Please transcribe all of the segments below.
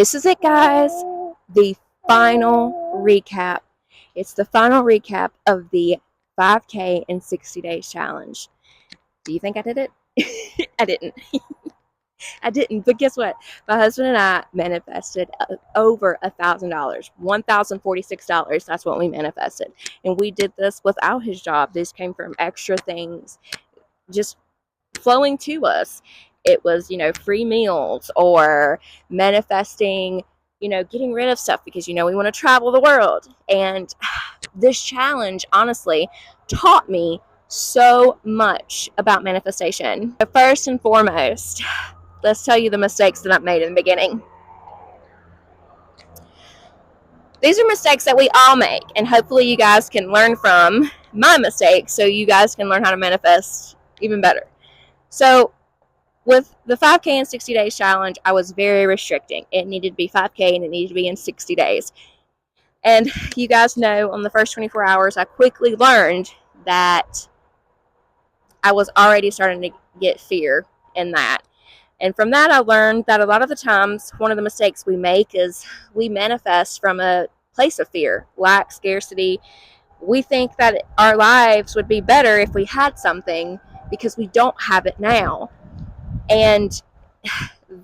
This is it, guys. The final recap. It's the final recap of the 5K in 60 days challenge. Do you think I did it? I didn't. I didn't. But guess what? My husband and I manifested over $1,000, $1,046. That's what we manifested. And we did this without his job. This came from extra things just flowing to us. It was, free meals or manifesting, getting rid of stuff because, we want to travel the world. And this challenge, honestly, taught me so much about manifestation. But first and foremost, let's tell you the mistakes that I've made in the beginning. These are mistakes that we all make, and hopefully you guys can learn from my mistakes so you guys can learn how to manifest even better. So with the 5K in 60 days challenge, I was very restricting. It needed to be 5K and it needed to be in 60 days. And you guys know, on the first 24 hours, I quickly learned that I was already starting to get fear in that. And from that, I learned that a lot of the times, one of the mistakes we make is we manifest from a place of fear, lack, scarcity. We think that our lives would be better if we had something because we don't have it now. And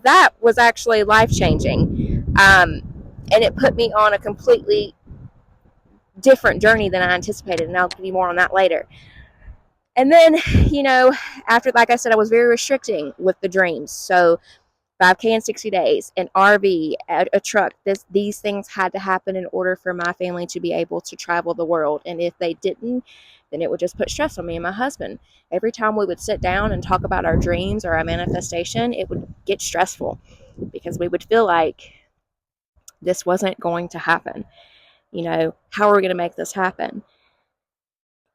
that was actually life-changing. And it put me on a completely different journey than I anticipated. And I'll give you more on that later. And then, after, like I said, I was very restricting with the dreams. So 5K in 60 days, an RV, a truck. These things had to happen in order for my family to be able to travel the world. And if they didn't, then it would just put stress on me and my husband. Every time we would sit down and talk about our dreams or our manifestation, it would get stressful because we would feel like this wasn't going to happen. How are we going to make this happen?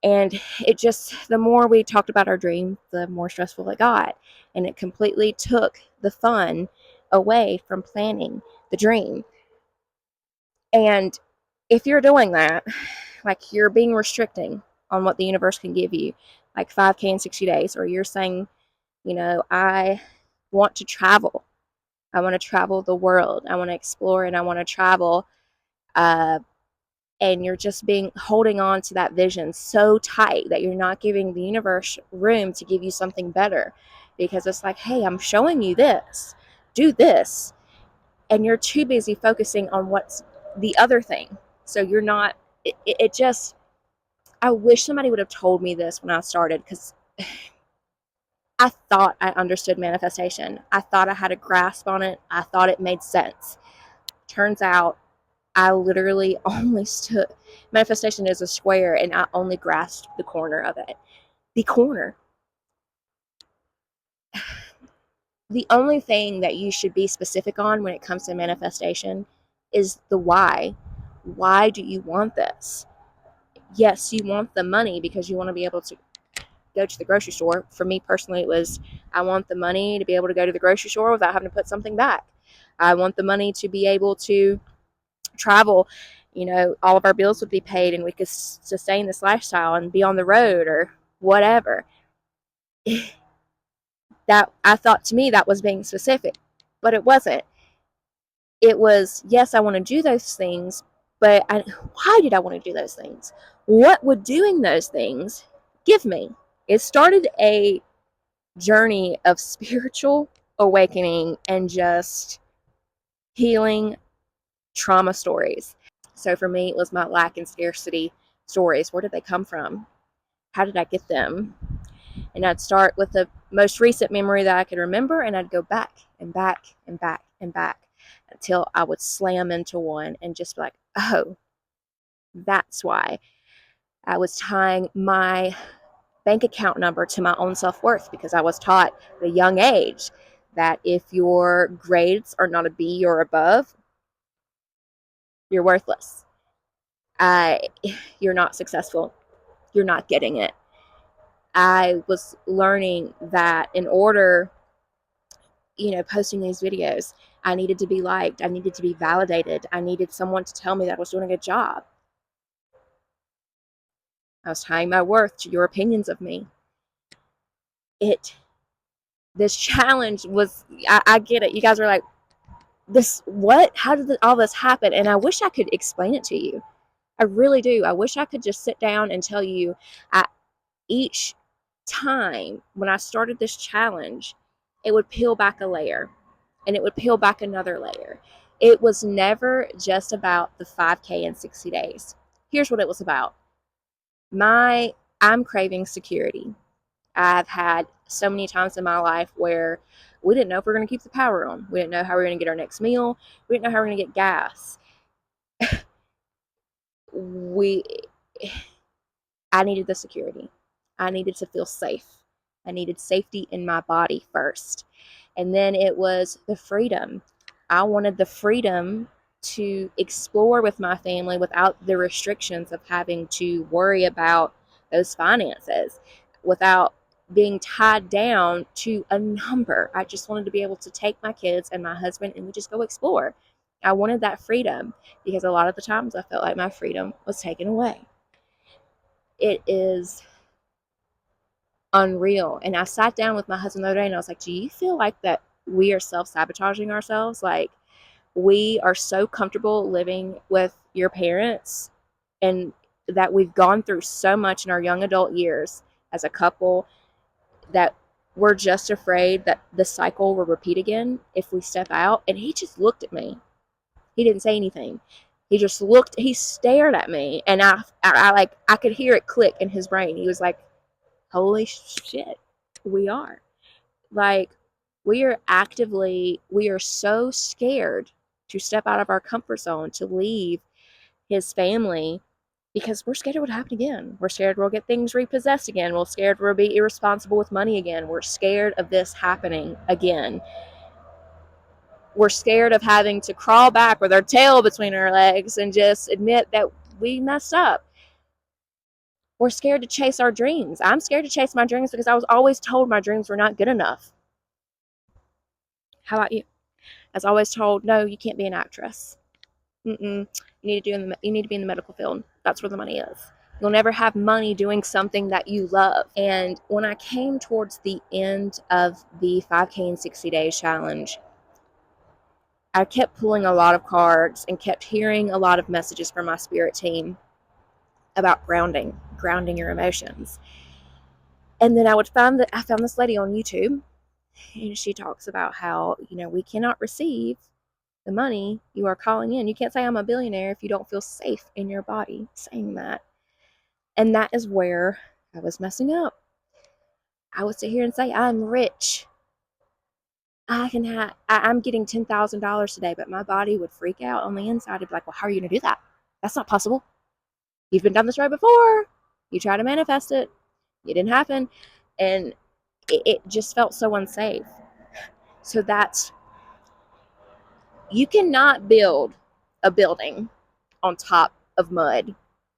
And it just, the more we talked about our dream, the more stressful it got. And it completely took the fun away from planning the dream. And if you're doing that, like you're being restricting on what the universe can give you, like 5K in 60 days, or you're saying, I want to travel. I want to travel the world. I want to explore and I want to travel. And you're just holding on to that vision so tight that you're not giving the universe room to give you something better, because it's like, hey, I'm showing you this, do this, and you're too busy focusing on what's the other thing. So you're not, it just, I wish somebody would have told me this when I started, because I thought I understood manifestation. I thought I had a grasp on it. I thought it made sense. Turns out I literally only stood, manifestation is a square, and I only grasped the corner of it. The corner. The only thing that you should be specific on when it comes to manifestation is the why. Why do you want this? Yes, you want the money because you want to be able to go to the grocery store. For me personally, it was, I want the money to be able to go to the grocery store without having to put something back. I want the money to be able to travel. All of our bills would be paid and we could sustain this lifestyle and be on the road or whatever. That, I thought, to me, that was being specific, but it wasn't. It was, yes, I want to do those things, but why did I want to do those things? What would doing those things give me? It started a journey of spiritual awakening and just healing trauma stories. So for me, it was my lack and scarcity stories. Where did they come from? How did I get them? And I'd start with the most recent memory that I could remember, and I'd go back and back and back and back until I would slam into one and just be like, oh, that's why. I was tying my bank account number to my own self-worth, because I was taught at a young age that if your grades are not a B or above, you're worthless. You're not successful. You're not getting it. I was learning that in order, posting these videos, I needed to be liked. I needed to be validated. I needed someone to tell me that I was doing a good job. I was tying my worth to your opinions of me. This challenge was, I get it. You guys are like, how did all this happen? And I wish I could explain it to you. I really do. I wish I could just sit down and tell you at each time when I started this challenge, it would peel back a layer and it would peel back another layer. It was never just about the 5K in 60 days. Here's what it was about. I'm craving security. I've had so many times in my life where we didn't know if we were going to keep the power on. We didn't know how we were going to get our next meal. We didn't know how we were going to get gas. we I needed the security. I needed to feel safe. I needed safety in my body first. And then it was the freedom. I wanted the freedom to explore with my family without the restrictions of having to worry about those finances, without being tied down to a number. I just wanted to be able to take my kids and my husband and we just go explore. I wanted that freedom because a lot of the times I felt like my freedom was taken away. It is unreal. And I sat down with my husband the other day and I was like, do you feel like that we are self-sabotaging ourselves? Like, we are so comfortable living with your parents and that we've gone through so much in our young adult years as a couple that we're just afraid that the cycle will repeat again if we step out. And he just looked at me. He didn't say anything. He just looked, he stared at me, and I could hear it click in his brain. He was like, holy shit, we are. Like, we are so scared to step out of our comfort zone, to leave his family, because we're scared it would happen again. We're scared we'll get things repossessed again. We're scared we'll be irresponsible with money again. We're scared of this happening again. We're scared of having to crawl back with our tail between our legs and just admit that we messed up. We're scared to chase our dreams. I'm scared to chase my dreams because I was always told my dreams were not good enough. How about you? I was always told, no, you can't be an actress. You need to be in the medical field. That's where the money is. You'll never have money doing something that you love. And when I came towards the end of the 5K in 60 days challenge, I kept pulling a lot of cards and kept hearing a lot of messages from my spirit team about grounding your emotions. And then I found this lady on YouTube, and she talks about how, we cannot receive the money you are calling in. You can't say I'm a billionaire if you don't feel safe in your body saying that. And that is where I was messing up. I would sit here and say I'm rich. I'm getting $10,000 today, but my body would freak out on the inside. It'd be like, well, how are you going to do that? That's not possible. You've been down this road before. You try to manifest it. It didn't happen. And it just felt so unsafe. So you cannot build a building on top of mud.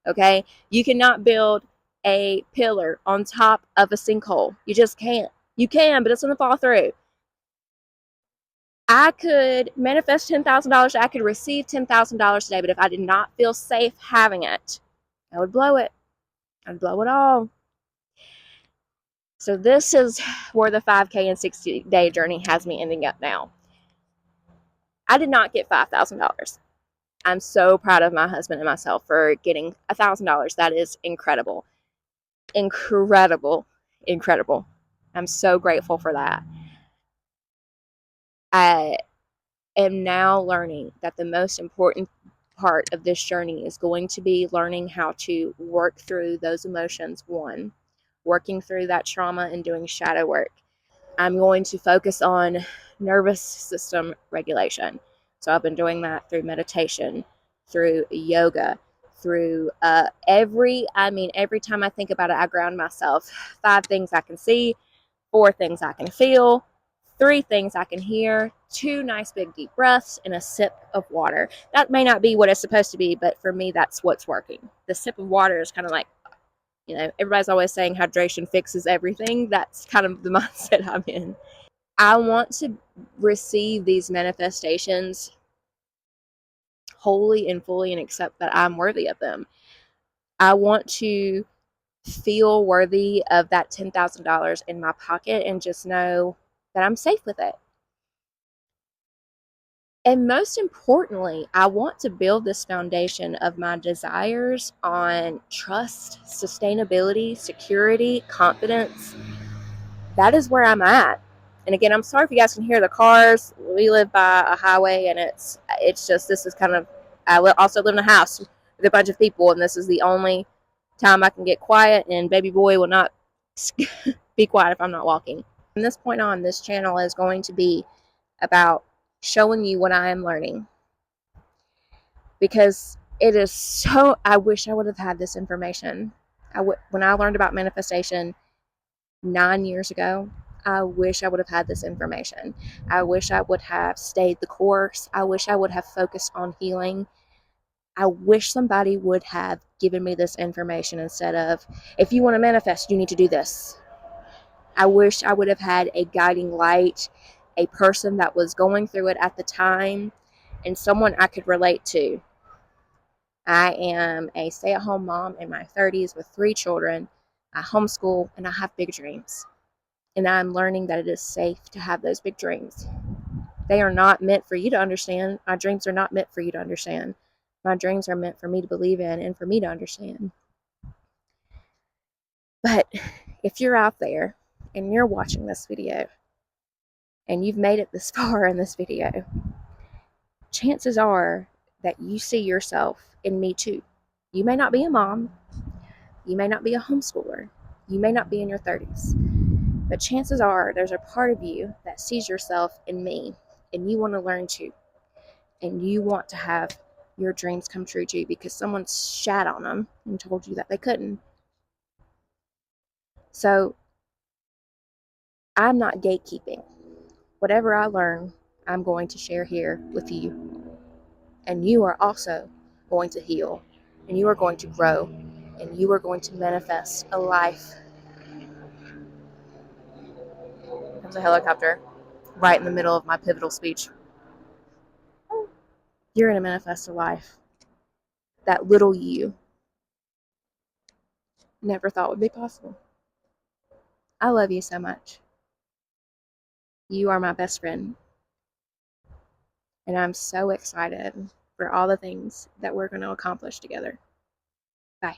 Okay? You cannot build a pillar on top of a sinkhole. You just can't. You can, but it's going to fall through. I could manifest $10,000. I could receive $10,000 today, but if I did not feel safe having it, I would blow it. I'd blow it all. So this is where the 5K and 60-day journey has me ending up now. I did not get $5,000. I'm so proud of my husband and myself for getting $1,000. That is incredible. Incredible. Incredible. I'm so grateful for that. I am now learning that the most important part of this journey is going to be learning how to work through those emotions. One, working through that trauma and doing shadow work. I'm going to focus on nervous system regulation. So I've been doing that through meditation, through yoga, through every time I think about it, I ground myself. 5 things I can see, 4 things I can feel, 3 things I can hear, 2 nice big deep breaths, and a sip of water. That may not be what it's supposed to be, but for me, that's what's working. The sip of water is kind of like, everybody's always saying hydration fixes everything. That's kind of the mindset I'm in. I want to receive these manifestations wholly and fully and accept that I'm worthy of them. I want to feel worthy of that $10,000 in my pocket and just know that I'm safe with it. And most importantly, I want to build this foundation of my desires on trust, sustainability, security, confidence. That is where I'm at. And again, I'm sorry if you guys can hear the cars. We live by a highway, and it's just, this is kind of, also live in a house with a bunch of people, and this is the only time I can get quiet, and baby boy will not be quiet if I'm not walking. From this point on, this channel is going to be about showing you what I am learning, because it is so, I wish I would have had this information. When I learned about manifestation 9 years ago, I wish I would have had this information. I wish I would have stayed the course. I wish I would have focused on healing. I wish somebody would have given me this information instead of, if you want to manifest, you need to do this. I wish I would have had a guiding light, a person that was going through it at the time, and someone I could relate to. I am a stay-at-home mom in my 30s with 3 children. I homeschool, and I have big dreams. And I'm learning that it is safe to have those big dreams. They are not meant for you to understand. My dreams are not meant for you to understand. My dreams are meant for me to believe in and for me to understand. But if you're out there and you're watching this video and you've made it this far in this video, chances are that you see yourself in me too. You may not be a mom. You may not be a homeschooler. You may not be in your 30s. But chances are there's a part of you that sees yourself in me, and you want to learn too. And you want to have your dreams come true too, because someone shat on them and told you that they couldn't. So I'm not gatekeeping. Whatever I learn, I'm going to share here with you. And you are also going to heal, and you are going to grow, and you are going to manifest a life. There's a helicopter right in the middle of my pivotal speech. You're going to manifest a life that little you never thought would be possible. I love you so much. You are my best friend. And I'm so excited for all the things that we're going to accomplish together. Bye.